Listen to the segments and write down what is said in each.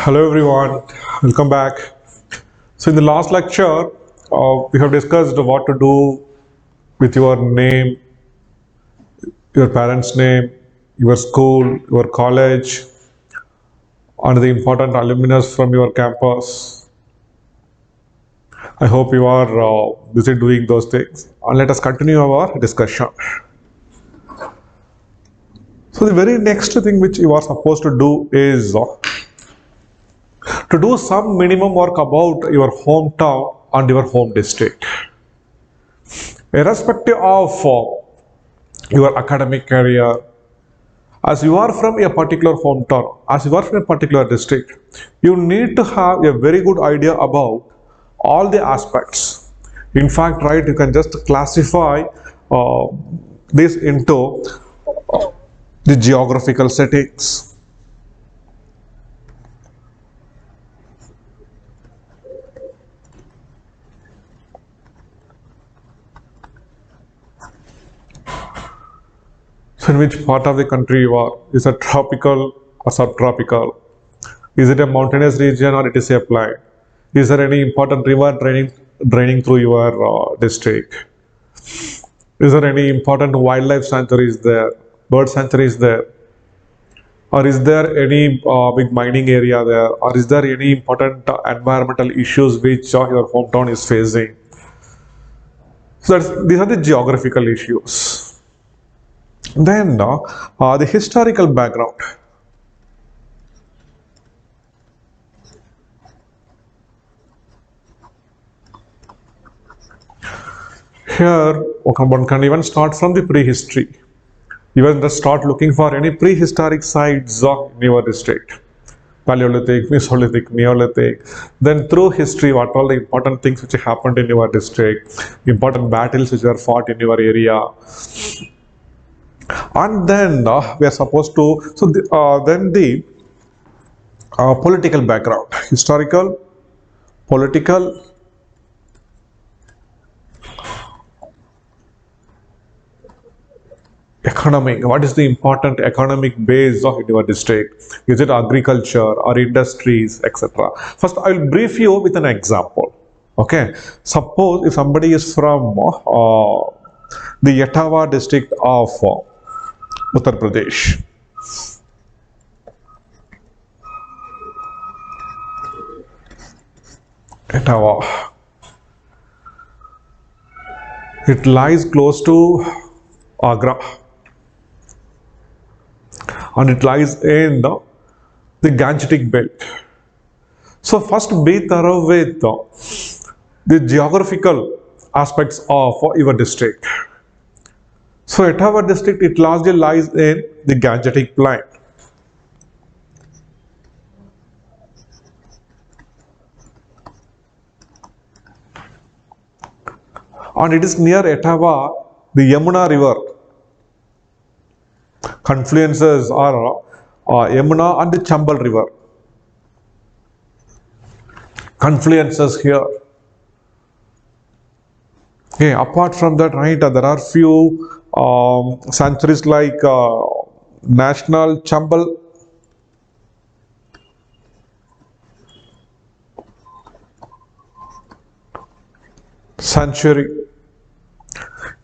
Hello everyone, welcome back. So in the last lecture, we have discussed what to do with your name, your parents' name, your school, your college, and the important alumni from your campus. I hope you are busy doing those things. And let us continue our discussion. So the very next thing which you are supposed to do is to do some minimum work about your hometown and your home district. Irrespective of your academic career, as you are from a particular hometown, as you are from a particular district, you need to have a very good idea about all the aspects. In fact, right, you can just classify uh, this into the geographical settings. So in which part of the country you are? Is it tropical or subtropical? Is it a mountainous region or it is a plain? Is there any important river draining through your district? Is there any important wildlife sanctuaries there? Bird sanctuaries there? Or is there any big mining area there? Or is there any important environmental issues which your hometown is facing? So these are the geographical issues. Then the historical background. Here, one can even start from the prehistory. Even just start looking for any prehistoric sites in your district. Paleolithic, Mesolithic, Neolithic. Then through history, what all the important things which happened in your district, important battles which were fought in your area. And then we are supposed to, then the political background, historical, political, economic. What is the important economic base of your district? Is it agriculture or industries, etc.? First, I will brief you with an example. Okay, suppose if somebody is from the Etawah district of Uttar Pradesh. Etawah. It lies close to Agra. And it lies in the Gangetic belt. So first be thorough with the geographical aspects of your district. So Etawah district, it largely lies in the Gangetic plain. And it is near Etawah, the Yamuna river. Confluences are Yamuna and the Chambal river. Confluences here. Okay, apart from that, right, there are few sanctuaries like National Chambal Sanctuary.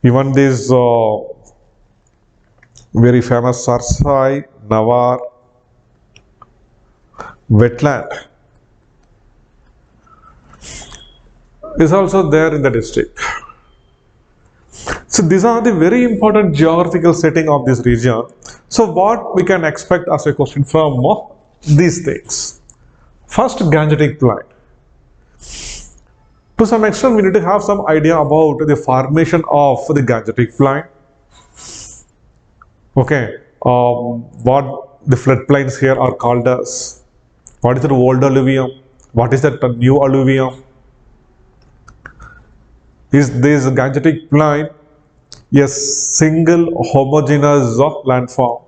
Even this very famous Sarsai Nawar wetland is also there in the district. So these are the very important geographical setting of this region. So what we can expect as a question from these things. First, Gangetic plain. To some extent, we need to have some idea about the formation of the Gangetic plain. Okay, what the floodplains here are called as. What is the old alluvium? What is the new alluvium? Is this Gangetic plain a single homogeneous landform?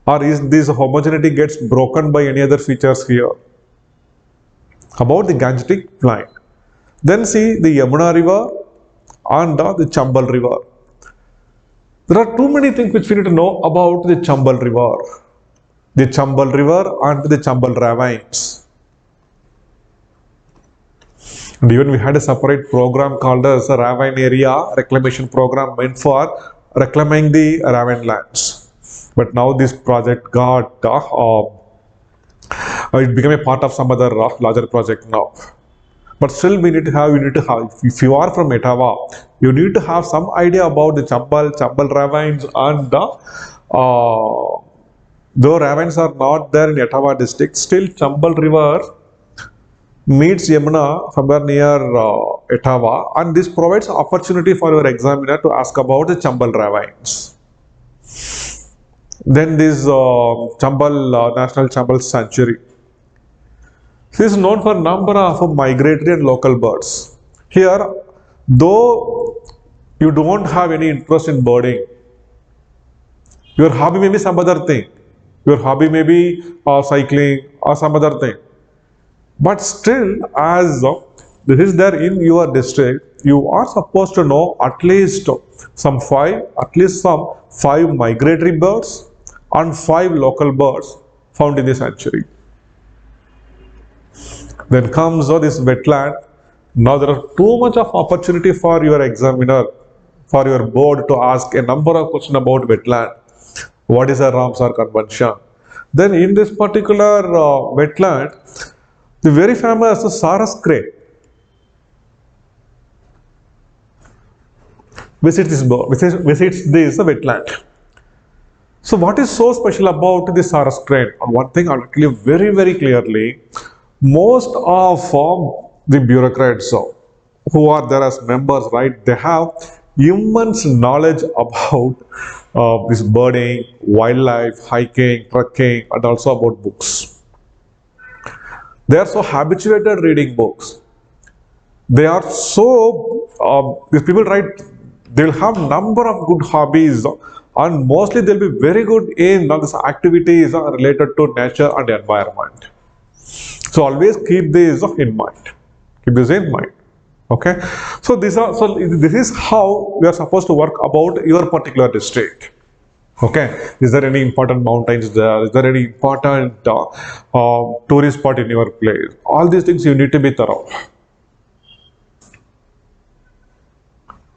Or is this homogeneity gets broken by any other features here? About the Gangetic plain. Then see the Yamuna river and the Chambal river. There are too many things which we need to know about the Chambal river. the Chambal River and the Chambal ravines. And even we had a separate program called as a ravine area reclamation program meant for reclaiming the ravine lands. But now this project got it became a part of some other larger project now. But still we need to have, if you are from Etava, you need to have some idea about the Chambal ravines and though ravines are not there in Etava district, still Chambal River meets Yamuna somewhere near Etava, and this provides opportunity for your examiner to ask about the Chambal ravines. Then this Chambal National Chambal Sanctuary. This is known for a number of migratory and local birds. Here, though you don't have any interest in birding, your hobby may be some other thing. Your hobby may be cycling or some other thing. But still, as this is there in your district, you are supposed to know at least some five migratory birds and 5 local birds found in the sanctuary. Then comes this wetland. Now there are too much of opportunity for your examiner, for your board to ask a number of questions about wetland. What is a Ramsar convention? Then in this particular wetland, the very famous Saras crane visits this wetland. So what is so special about the Saras crane? One thing I'll tell you very clearly, most of the bureaucrats who are there as members, right, they have immense knowledge about this birding, wildlife, hiking, trekking, and also about books. They are so habituated reading books. They are so, these people, right, they'll have number of good hobbies, and mostly they'll be very good in these activities related to nature and environment. So always keep this in mind. Keep this in mind. Okay. So this is how we are supposed to work about your particular district. Okay. Is there any important mountains there? Is there any important tourist spot in your place? All these things you need to be thorough.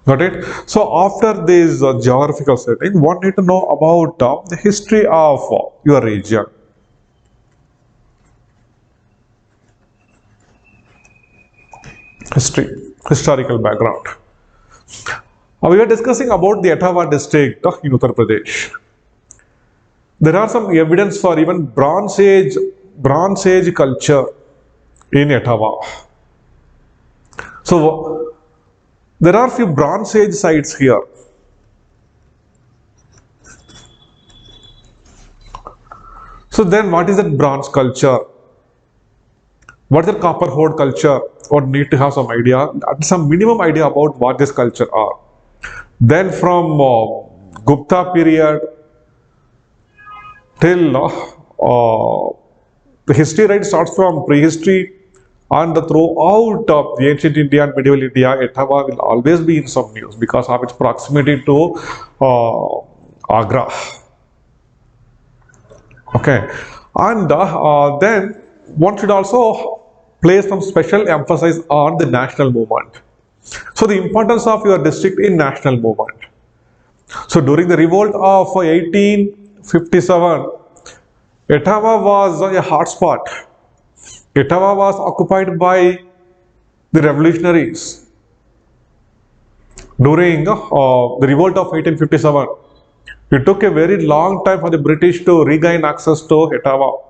Got it? So after this geographical setting, one need to know about the history of your region. Historical background. We were discussing about the Etava district in Uttar Pradesh. There are some evidence for even Bronze Age culture in Etava. So there are few Bronze Age sites here. So then what is that bronze culture? What is the copper hoard culture? Or need to have some idea, some minimum idea about what this culture are. Then from Gupta period till the history, right, starts from prehistory, and throughout the ancient India and medieval India, Etava will always be in some news because of its proximity to Agra. Okay, and then one should also place some special emphasis on the national movement. So the importance of your district in national movement. So during the revolt of 1857, Etava was a hotspot. Etava was occupied by the revolutionaries. During the revolt of 1857, it took a very long time for the British to regain access to Etava.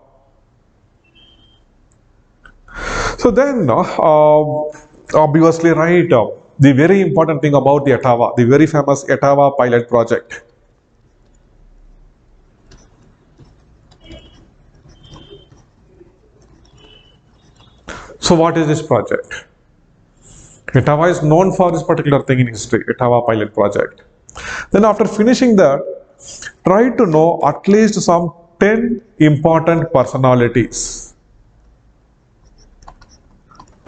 So then, obviously, right, the very important thing about the Etava, the very famous Etava pilot project. So what is this project? Etava is known for this particular thing in history, Etava pilot project. Then after finishing that, try to know at least some 10 important personalities.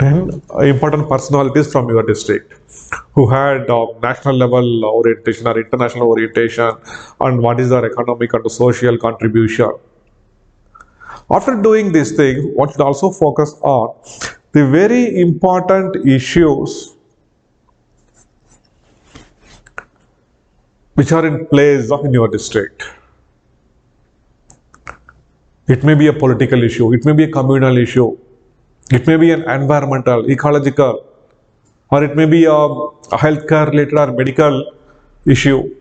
10 important personalities from your district who had national level orientation or international orientation, and what is their economic and social contribution. After doing these things, one should also focus on the very important issues which are in place in your district. It may be a political issue, it may be a communal issue, it may be an environmental, ecological, or it may be a healthcare related or medical issue.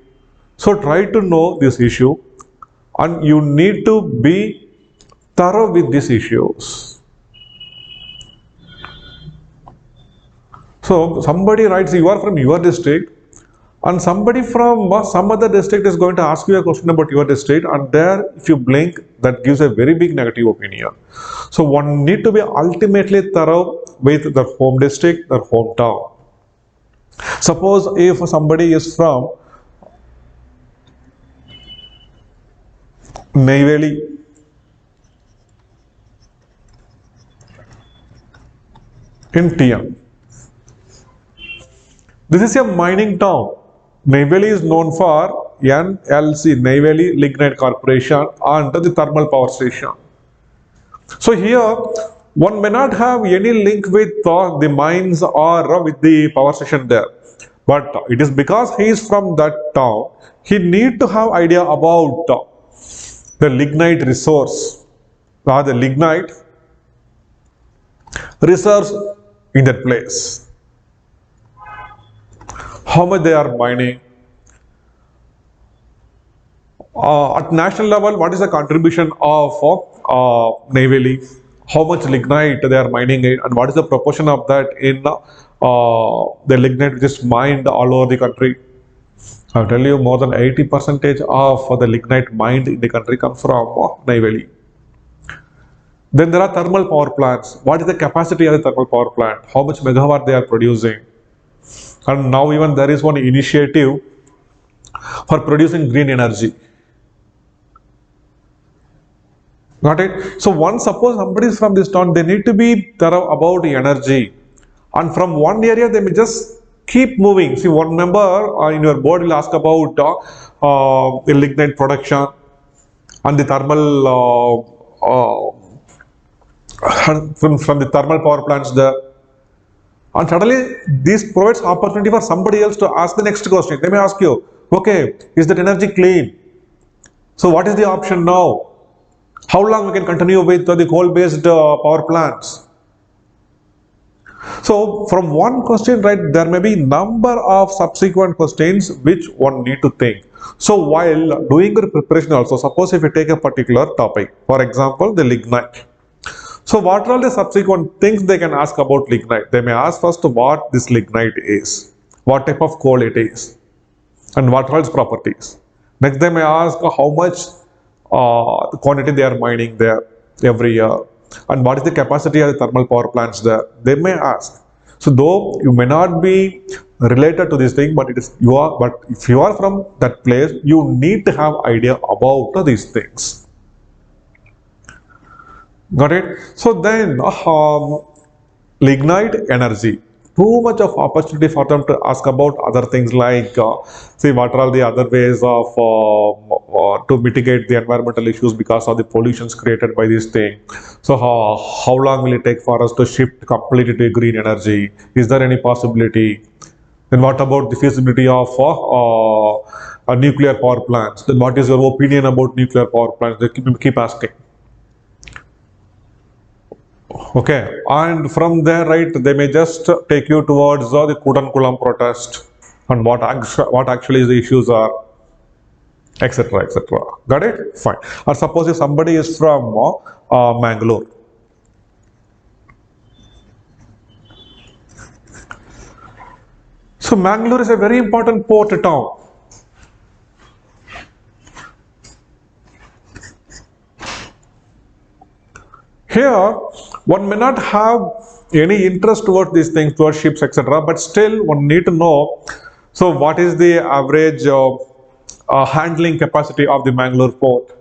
So try to know this issue and you need to be thorough with these issues. So somebody writes, you are from your district, and somebody from some other district is going to ask you a question about your district, and there if you blink, that gives a very big negative opinion. So one need to be ultimately thorough with their home district, their hometown. Suppose if somebody is from Neyveli in TN. This is a mining town. Neyveli is known for NLC, Neyveli Lignite Corporation, and the thermal power station. So here, one may not have any link with the mines or with the power station there. But it is because he is from that town, he need to have idea about the lignite resource or the lignite reserves in that place. How much they are mining. At national level, what is the contribution of Neyveli? How much lignite they are mining it, and what is the proportion of that in the lignite which is mined all over the country? I'll tell you, more than 80% of the lignite mined in the country comes from Neyveli. Then there are thermal power plants. What is the capacity of the thermal power plant? How much megawatt they are producing? And now even there is one initiative for producing green energy. Got it? So once suppose somebody is from this town, they need to be thorough about the energy. And from one area, they may just keep moving. See, one member in your board will ask about the lignite production and the thermal from the thermal power plants there. And suddenly, this provides opportunity for somebody else to ask the next question. They may ask you, okay, is that energy clean? So what is the option now? How long we can continue with the coal-based power plants? So from one question, right, there may be number of subsequent questions which one need to think. So while doing your preparation also, suppose if you take a particular topic, for example, the lignite. So what are all the subsequent things they can ask about lignite? They may ask first what this lignite is, what type of coal it is, and what are its properties. Next they may ask how much quantity they are mining there every year, and what is the capacity of the thermal power plants there. They may ask. So though you may not be related to this thing, but it is you are. But if you are from that place, you need to have idea about these things. Got it? So then, lignite energy. Too much of opportunity for them to ask about other things like, see, what are all the other ways of to mitigate the environmental issues because of the pollutions created by this thing. So how long will it take for us to shift completely to green energy? Is there any possibility? Then what about the feasibility of nuclear power plants? Then what is your opinion about nuclear power plants? They keep asking. Okay, and from there, right, they may just take you towards the Kudankulam protest and what actually the issues are, etc., etc. Got it? Fine. Or suppose if somebody is from Bangalore. So Bangalore is a very important port town. Here, one may not have any interest towards these things, towards ships, etc. But still, one need to know. So, what is the average handling capacity of the Bangalore port,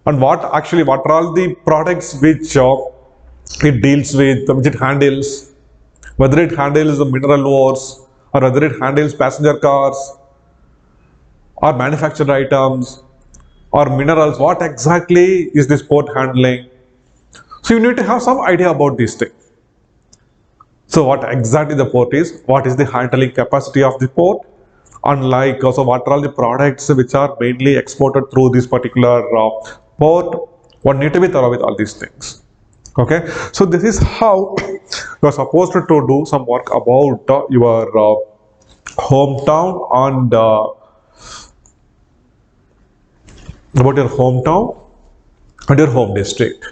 and what are all the products which it deals with, which it handles, whether it handles the mineral ores or whether it handles passenger cars or manufactured items, or minerals. What exactly is this port handling? So you need to have some idea about these things. So what exactly the port is, what is the handling capacity of the port, unlike also what are all the products which are mainly exported through this particular port. One need to be thorough with all these things. Okay, so this is how you are supposed to do some work about your hometown and about your hometown and your home district.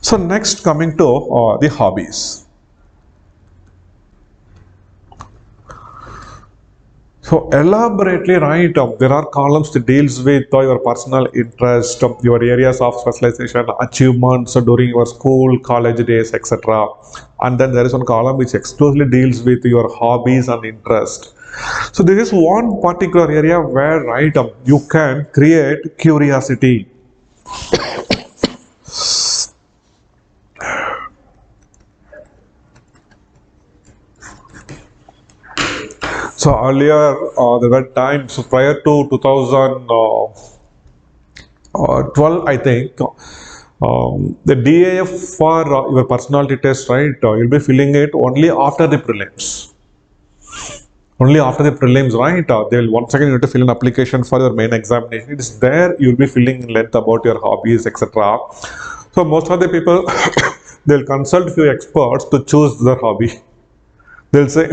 So next, coming to the hobbies. So elaborately, right, there are columns that deals with your personal interest, your areas of specialization, achievements during your school, college days, etc. And then there is one column which exclusively deals with your hobbies and interest. So this is one particular area where, right, you can create curiosity. So earlier, there were times prior to 2012, I think, the DAF for your personality test, right? You'll be filling it only after the prelims. Only after the prelims, right? They'll once again you need to fill an application for your main examination. It is there you'll be filling in length about your hobbies, etc. So most of the people they'll consult few experts to choose their hobby. They'll say,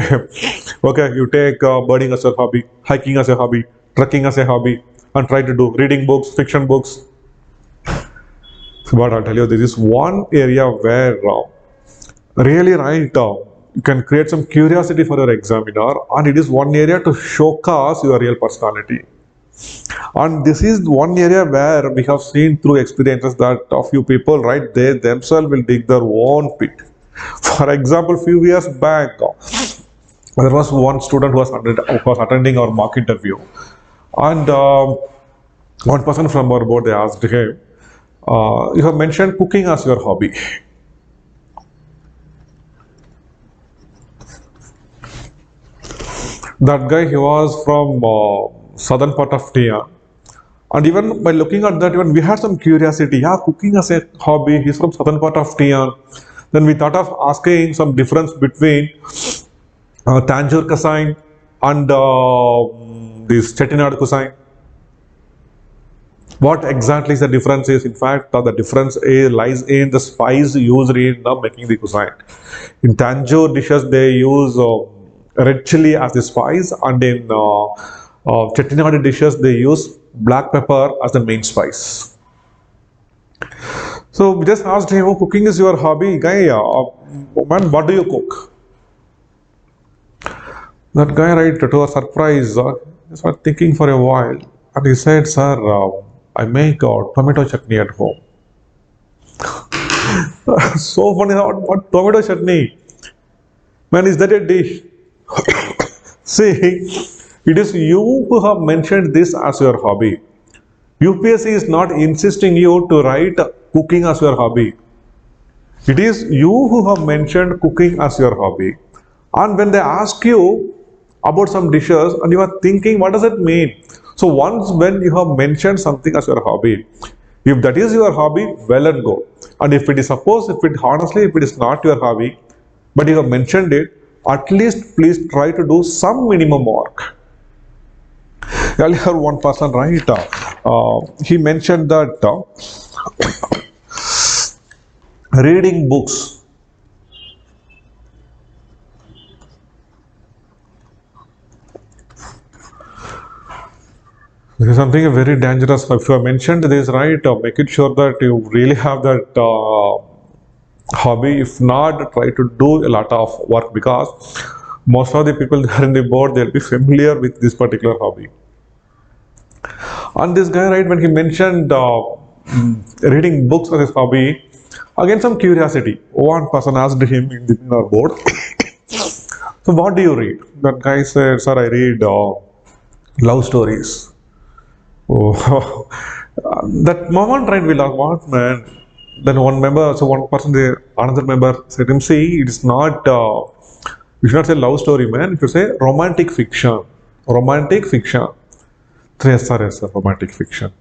okay, you take birding as your hobby, hiking as a hobby, trekking as a hobby, and try to do reading books, fiction books. So, but I'll tell you, this is one area where really, right, you can create some curiosity for your examiner, and it is one area to showcase your real personality. And this is one area where we have seen through experiences that a few people, right, they themselves will dig their own pit. For example, few years back, there was one student who was attending our mock interview, and one person from our board, they asked him, you have mentioned cooking as your hobby. That guy, he was from southern part of India. And even by looking at that, even we had some curiosity. Yeah, cooking as a hobby. He's from southern part of India. Then we thought of asking some difference between Tanjore cuisine and this Chettinad cuisine. What exactly is the difference is, in fact, the difference lies in the spice used in making the cuisine. In Tanjore dishes, they use red chili as the spice, and in Chettinad dishes, they use black pepper as the main spice. So we just asked him, oh, cooking is your hobby, guy. Man, what do you cook? That guy, right, to our surprise, he started thinking for a while, and he said, sir, I make tomato chutney at home. So funny, what tomato chutney? Man, is that a dish? See, it is you who have mentioned this as your hobby. UPSC is not insisting you to write cooking as your hobby. It is you who have mentioned cooking as your hobby. And when they ask you about some dishes and you are thinking, what does it mean? So once when you have mentioned something as your hobby, if that is your hobby, well and good. And if it is honestly, if it is not your hobby, but you have mentioned it, at least please try to do some minimum work. Earlier one person, right, he mentioned that reading books. This is something very dangerous. If you have mentioned this, right, make it sure that you really have that hobby. If not, try to do a lot of work, because most of the people there in the board, they'll be familiar with this particular hobby. And this guy, right, when he mentioned reading books as his hobby, again some curiosity. One person asked him in our board, so what do you read? That guy said, sir, I read love stories. Oh, that moment, right, we laughed, what, man? Then one person, another member said him, see, it is not, you should not say love story, man. You should say romantic fiction. Romantic fiction. Yes, sir, romantic fiction.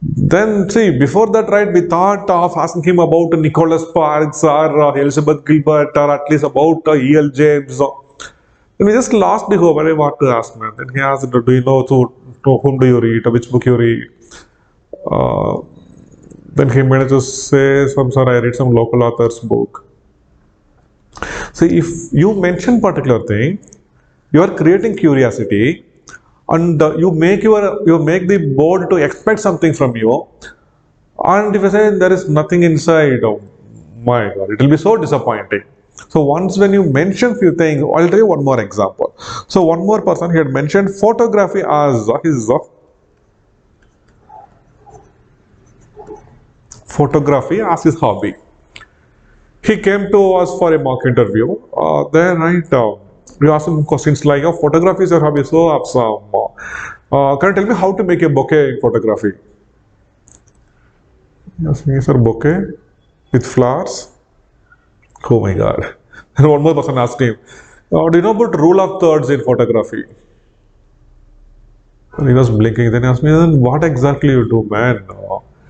Then see, before that, right, we thought of asking him about Nicholas Sparks or Elizabeth Gilbert or at least about E.L. James. Then we just lost the hope. I didn't want to ask, man. Then he asked, do you know to whom do you read, which book you read? Uh, then he managed to say, some sir, I read some local author's book. See, if you mention particular thing, you are creating curiosity, and you make the board to expect something from you. And if you say there is nothing inside, oh my god, it will be so disappointing. So once when you mention few things, I'll tell you one more example. So one more person, he had mentioned photography as his hobby. He came to us for a mock interview. Then right, we asked him questions like, "Oh, photography is your hobby, so awesome. Can you tell me how to make a bouquet in photography?" Yes, me, sir, bouquet with flowers. Oh my god. And one more person asked him, do you know about rule of thirds in photography? And he was blinking. Then he asked me, then what exactly you do, man?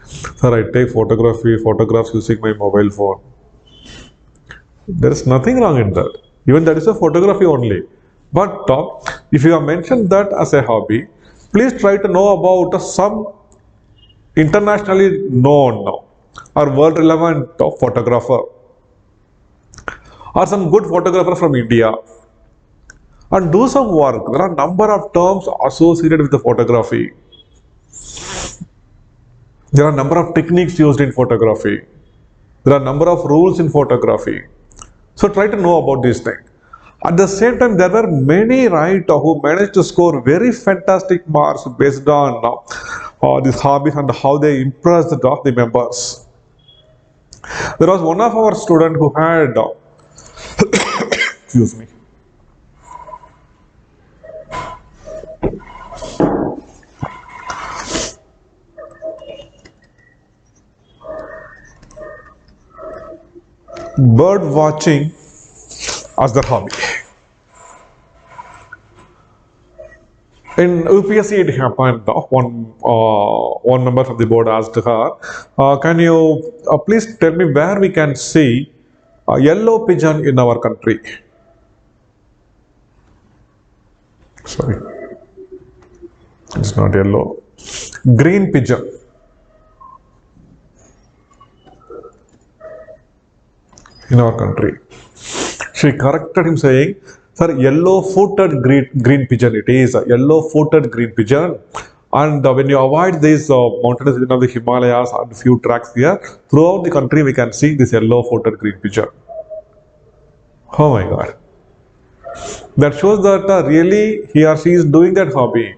Sir, I take photographs using my mobile phone. There is nothing wrong in that. Even that is a photography only. But if you have mentioned that as a hobby, please try to know about some internationally known or world relevant photographer or some good photographer from India and do some work. There are a number of terms associated with the photography. There are a number of techniques used in photography. There are a number of rules in photography. So try to know about these things. At the same time, there were many who managed to score very fantastic marks based on these hobbies and how they impressed the members. There was one of our students who had, excuse me, bird watching as their hobby. In UPSC, it happened. One member of the board asked her, "Can you please tell me where we can see a yellow pigeon in our country?" Sorry, it's not yellow. Green pigeon in our country. She corrected him saying, "Sir, yellow-footed green pigeon it is, a yellow-footed green pigeon. And when you avoid these mountainous region of the Himalayas and few tracks here, throughout the country we can see this yellow-footed green pigeon." Oh my god. That shows that really he or she is doing that hobby.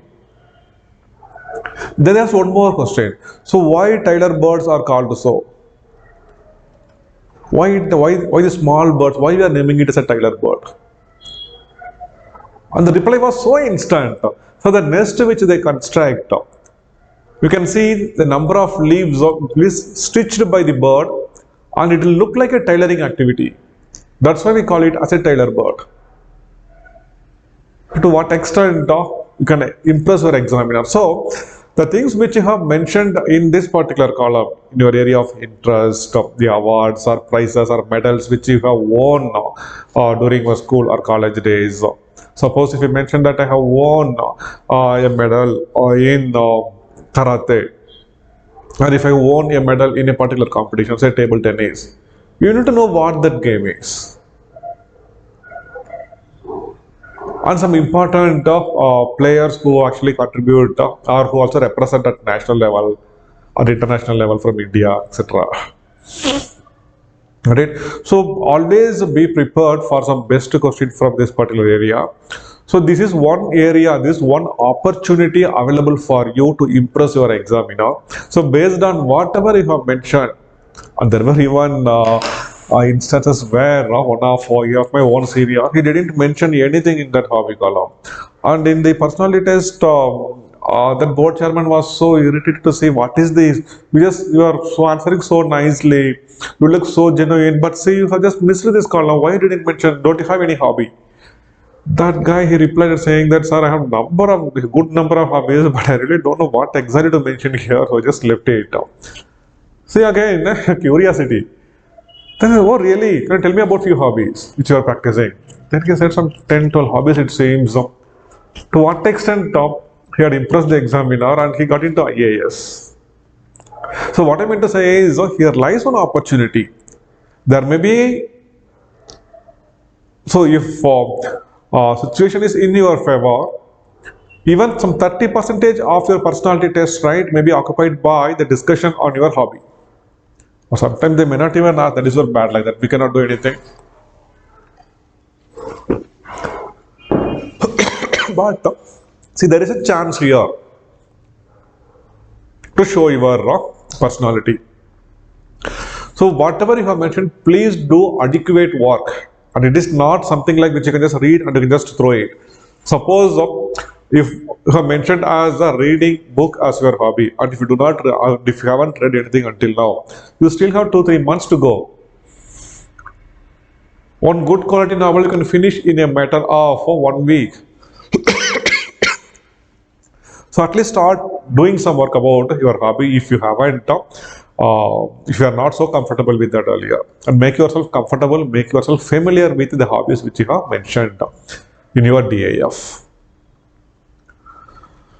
Then there's one more question. So why Tyler birds are called so? Why the small birds? Why we are naming it as a Tyler bird? And the reply was so instant. So the nest which they construct, you can see the number of leaves stitched by the bird, and it will look like a tailoring activity. That's why we call it as a Tyler bird. To what extent you can impress your examiner. So the things which you have mentioned in this particular column, in your area of interest, the awards or prizes or medals which you have won during your school or college days. Suppose if you mention that I have won a medal in karate, or if I won a medal in a particular competition, say table tennis, you need to know what that game is. And some important players who actually contribute or who also represent at national level or international level from India, etc. Right? So always be prepared for some best question from this particular area. So this is one area, this one opportunity available for you to impress your examiner. So based on whatever you have mentioned, and there were even instances where one of my own series, he didn't mention anything in that hobby column. And in the personality test, that board chairman was so irritated to say, "What is this? You are so answering so nicely. You look so genuine, but see, you have just missed this column. Why didn't mention? Don't you have any hobby?" That guy, he replied saying that, sir, I have good number of hobbies, but I really don't know what exactly to mention here, so I just left it. See again, curiosity. Then, oh really? Can you tell me about few hobbies which you are practicing? Then he said some 10, 12 hobbies it seems. To what extent he had impressed the examiner and he got into IAS. So what I meant to say is, here lies one opportunity. There may be, so if situation is in your favor, even some 30 percentage of your personality test right may be occupied by the discussion on your hobby. Or sometimes they may not even ask, that is your bad like that, we cannot do anything. But see, there is a chance here to show your personality. So whatever you have mentioned, please do adequate work. And it is not something like which you can just read and you can just throw it. Suppose if you have mentioned as a reading book as your hobby, and if you do not, if you haven't read anything until now, you still have 2-3 months to go. One good quality novel you can finish in a matter of 1 week. So at least start doing some work about your hobby if you haven't, if you are not so comfortable with that earlier. And make yourself comfortable, make yourself familiar with the hobbies which you have mentioned in your DAF.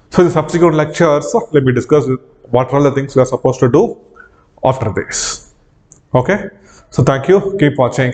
So in the subsequent lectures, let me discuss what are the things we are supposed to do after this. Okay? So thank you. Keep watching.